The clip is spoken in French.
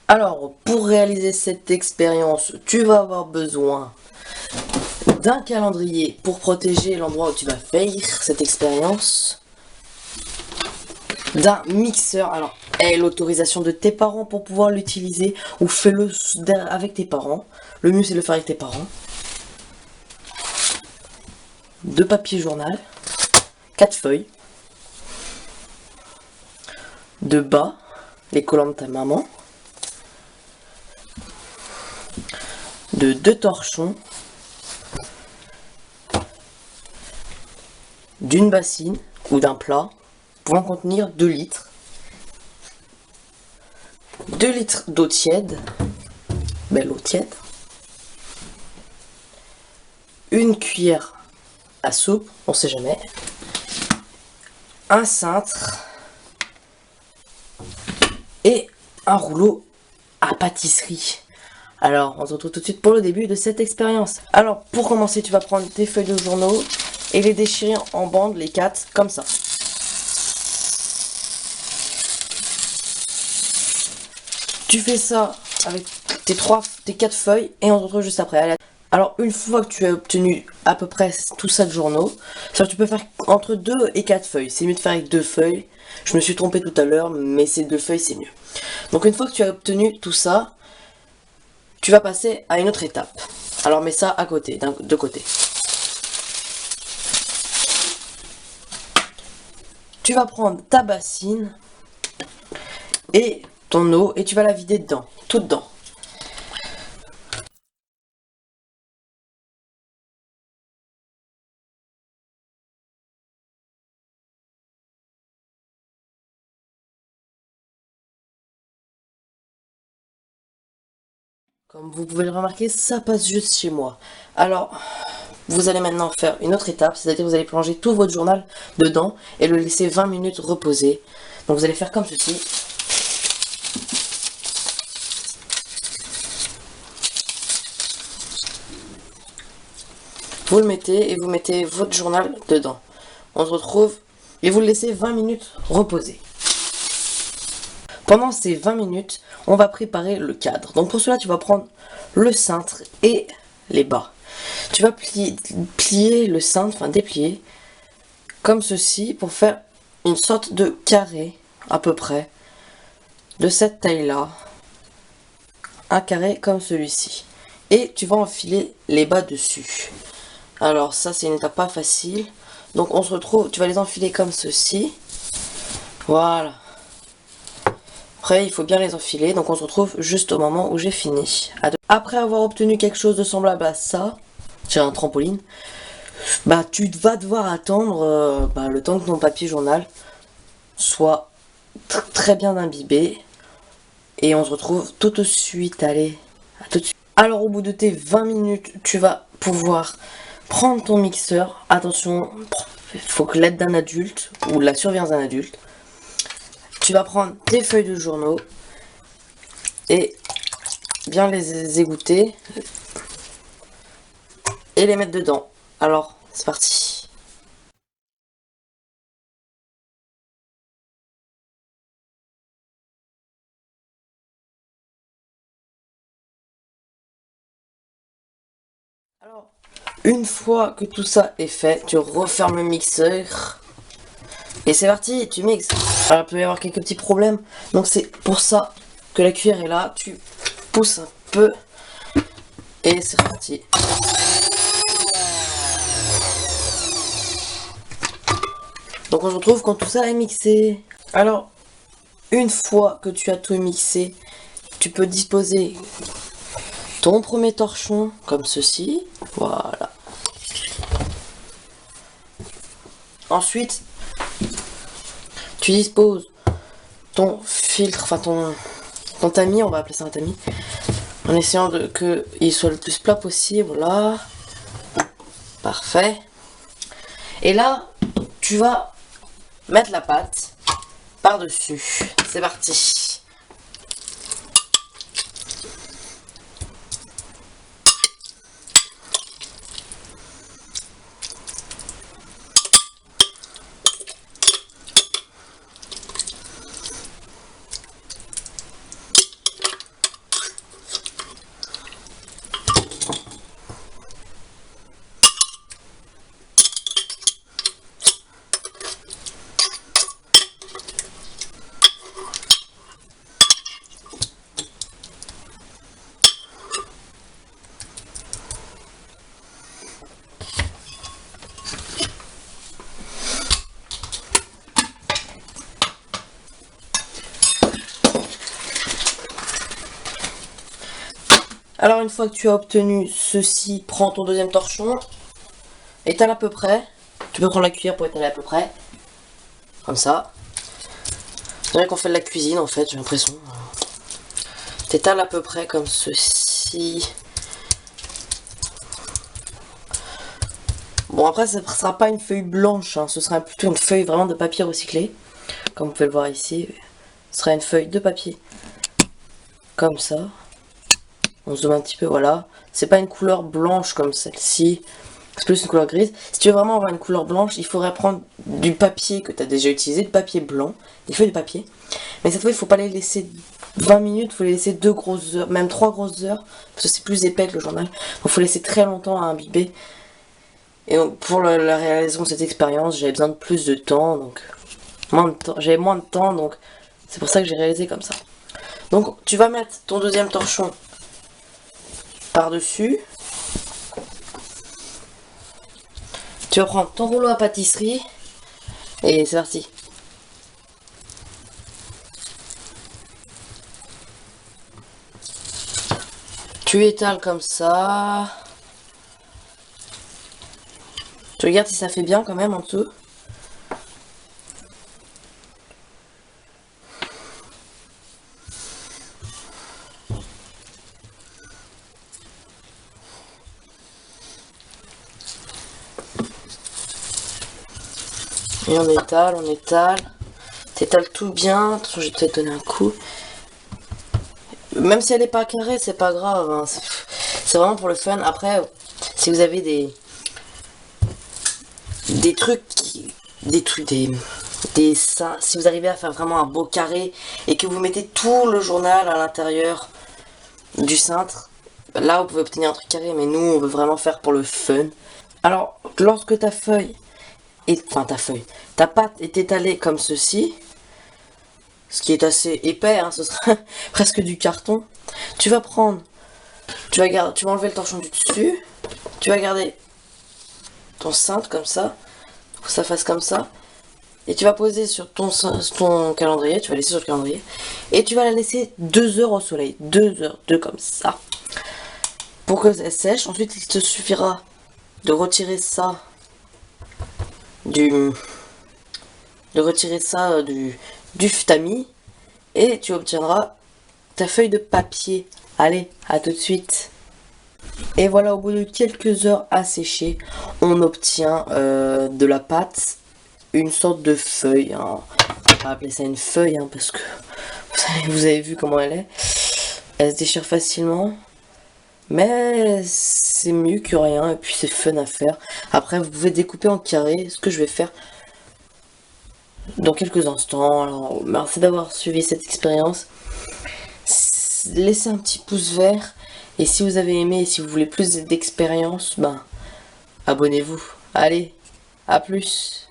Alors, pour réaliser cette expérience, tu vas avoir besoin d'un calendrier pour protéger l'endroit où tu vas faire cette expérience, d'un mixeur, alors aie l'autorisation de tes parents pour pouvoir l'utiliser, ou fais-le avec tes parents, le mieux c'est de le faire avec tes parents, de papier journal, 4 feuilles, de bas, les collants de ta maman, de 2 torchons, d'une bassine ou d'un plat pouvant contenir 2 litres, 2 litres d'eau tiède, belle eau tiède, une cuillère à soupe, on sait jamais, un cintre et un rouleau à pâtisserie. Alors, on se retrouve tout de suite pour le début de cette expérience. Alors, pour commencer, tu vas prendre tes feuilles de journaux et les déchirer en bandes, les 4, comme ça. Tu fais ça avec tes 4 feuilles et on se retrouve juste après. Allez. Alors, une fois que tu as obtenu à peu près tout ça de journaux, ça tu peux faire entre 2 et 4 feuilles. C'est mieux de faire avec 2 feuilles. Je me suis trompé tout à l'heure, mais ces 2 feuilles, c'est mieux. Donc, une fois que tu as obtenu tout ça, tu vas passer à une autre étape. Alors, mets ça à côté, de côté. Tu vas prendre ta bassine et ton eau et tu vas la vider dedans, tout dedans. Comme vous pouvez le remarquer, ça passe juste chez moi. Alors, vous allez maintenant faire une autre étape, c'est-à-dire vous allez plonger tout votre journal dedans et le laisser 20 minutes reposer. Donc vous allez faire comme ceci. Vous le mettez et vous mettez votre journal dedans. On se retrouve et vous le laissez 20 minutes reposer. Pendant ces 20 minutes, on va préparer le cadre. Donc pour cela, tu vas prendre le cintre et les bas. Tu vas plier le cintre, enfin déplier, comme ceci, pour faire une sorte de carré, à peu près, de cette taille-là. Un carré comme celui-ci. Et tu vas enfiler les bas dessus. Alors ça, c'est une étape pas facile. Donc on se retrouve, tu vas les enfiler comme ceci. Voilà. Après, il faut bien les enfiler, donc on se retrouve juste au moment où j'ai fini. Après avoir obtenu quelque chose de semblable à ça, j'ai un trampoline, bah tu vas devoir attendre le temps que ton papier journal soit très bien imbibé. Et on se retrouve tout de suite, allez, à tout de suite. Alors au bout de tes 20 minutes, tu vas pouvoir prendre ton mixeur. Attention, il faut que l'aide d'un adulte ou la surveillance d'un adulte. Tu vas prendre tes feuilles de journaux et bien les égoutter et les mettre dedans. Alors, c'est parti. Alors, une fois que tout ça est fait, tu refermes le mixeur et c'est parti, tu mixes. Alors, il peut y avoir quelques petits problèmes, donc c'est pour ça que la cuillère est là. Tu pousses un peu et c'est parti. Donc on se retrouve quand tout ça est mixé. Alors, une fois que tu as tout mixé, tu peux disposer ton premier torchon comme ceci. Voilà. Ensuite, tu disposes ton filtre, enfin ton tamis, on va appeler ça un tamis, en essayant qu'il soit le plus plat possible. Voilà. Parfait. Et là, tu vas mettre la pâte par-dessus. C'est parti. Alors une fois que tu as obtenu ceci, prends ton deuxième torchon, étale à peu près. Tu peux prendre la cuillère pour étaler à peu près. Comme ça. C'est vrai qu'on fait de la cuisine en fait, j'ai l'impression. T'étales à peu près comme ceci. Bon après ça ne sera pas une feuille blanche, hein. Ce sera plutôt une feuille vraiment de papier recyclé. Comme vous pouvez le voir ici. Ce sera une feuille de papier. Comme ça. On zoome un petit peu, voilà. C'est pas une couleur blanche comme celle-ci. C'est plus une couleur grise. Si tu veux vraiment avoir une couleur blanche, il faudrait prendre du papier que tu as déjà utilisé, du papier blanc, des feuilles de papier. Mais cette fois, il faut pas les laisser 20 minutes, il faut les laisser 2 grosses heures, même 3 grosses heures, parce que c'est plus épais que le journal. Donc il faut laisser très longtemps à imbiber. Et donc pour la réalisation de cette expérience, j'avais besoin de plus de temps, donc j'avais moins de temps, donc c'est pour ça que j'ai réalisé comme ça. Donc tu vas mettre ton deuxième torchon par-dessus. Tu vas prendre ton rouleau à pâtisserie et c'est parti. Tu étales comme ça. Tu regardes si ça fait bien quand même en dessous. Et on étale, on étale. T'étales tout bien. Attention, je vais te donner un coup. Même si elle n'est pas carrée, c'est pas grave. Hein. C'est vraiment pour le fun. Après, si vous avez des trucs, si vous arrivez à faire vraiment un beau carré et que vous mettez tout le journal à l'intérieur du cintre, là vous pouvez obtenir un truc carré. Mais nous, on veut vraiment faire pour le fun. Alors, lorsque ta pâte est étalée comme ceci, ce qui est assez épais, hein, ce sera presque du carton. Tu vas enlever le torchon du dessus, tu vas garder ton cintre comme ça, pour que ça fasse comme ça, et tu vas poser sur ton calendrier, tu vas laisser sur le calendrier, et tu vas la laisser 2 heures au soleil, 2 heures, 2 comme ça, pour que elle sèche. Ensuite, il te suffira de retirer ça du futami et tu obtiendras ta feuille de papier. Allez, à tout de suite. Et voilà, au bout de quelques heures à sécher, on obtient de la pâte, une sorte de feuille. Hein. On va pas appeler ça une feuille, hein, parce que vous avez vu comment elle est. Elle se déchire facilement. Mais c'est mieux que rien, et puis c'est fun à faire. Après, vous pouvez découper en carré, ce que je vais faire dans quelques instants. Alors, merci d'avoir suivi cette expérience. Laissez un petit pouce vert. Et si vous avez aimé et si vous voulez plus d'expérience, ben, abonnez-vous. Allez, à plus.